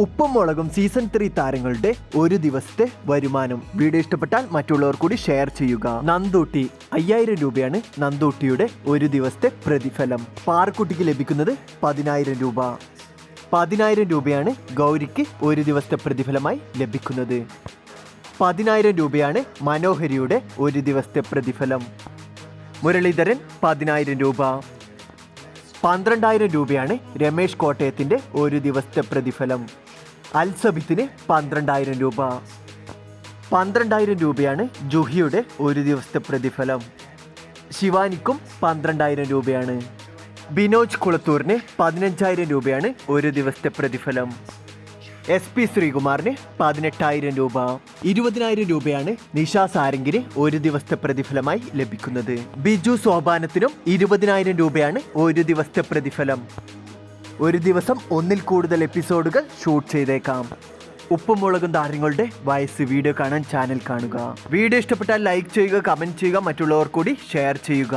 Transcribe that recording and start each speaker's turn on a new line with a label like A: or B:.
A: ഉപ്പും മുളകും സീസൺ 3 താരങ്ങളുടെ ഒരു ദിവസത്തെ വരുമാനം. വീഡിയോ ഇഷ്ടപ്പെട്ടാൽ മറ്റുള്ളവർ കൂടി ഷെയർ ചെയ്യുക. നന്ദൂട്ടി 5000 രൂപയാണ് നന്ദൂട്ടിയുടെ ഒരു ദിവസത്തെ പ്രതിഫലം. പാറക്കുട്ടിക്ക് ലഭിക്കുന്നത് 10000 രൂപ. 10000 രൂപയാണ് ഗൗരിക്ക് ഒരു ദിവസത്തെ പ്രതിഫലമായി ലഭിക്കുന്നത്. 10000 രൂപയാണ് മനോഹരിയുടെ ഒരു ദിവസത്തെ പ്രതിഫലം. മുരളീധരൻ 10000 രൂപ. 12000 രൂപയാണ് രമേശ് കോട്ടയത്തിൻ്റെ ഒരു ദിവസത്തെ പ്രതിഫലം. അൽസബിത്തിന് 12000 രൂപ. 12000 രൂപയാണ് ജുഹിയുടെ ഒരു ദിവസത്തെ പ്രതിഫലം. ശിവാനിക്കും 12000 രൂപയാണ്. ബിനോജ് കുളത്തൂരിന് 15000 രൂപയാണ് ഒരു ദിവസത്തെ പ്രതിഫലം. SP ശ്രീകുമാറിന് 18000 രൂപ. 20000 രൂപയാണ് നിഷ സാരംഗിന് ഒരു ദിവസത്തെ പ്രതിഫലമായി ലഭിക്കുന്നത്. ബിജു സോപാനത്തിനും 20000 രൂപയാണ് ഒരു ദിവസത്തെ പ്രതിഫലം. ഒരു ദിവസം ഒന്നിൽ കൂടുതൽ എപ്പിസോഡുകൾ ഷൂട്ട് ചെയ്തേക്കാം. ഉപ്പും മുളകും താരങ്ങളുടെ വയസ്സ് വീഡിയോ കാണാൻ ചാനൽ കാണുക. വീഡിയോ ഇഷ്ടപ്പെട്ടാൽ ലൈക്ക് ചെയ്യുക, കമൻറ്റ് ചെയ്യുക, മറ്റുള്ളവർ കൂടി ഷെയർ ചെയ്യുക.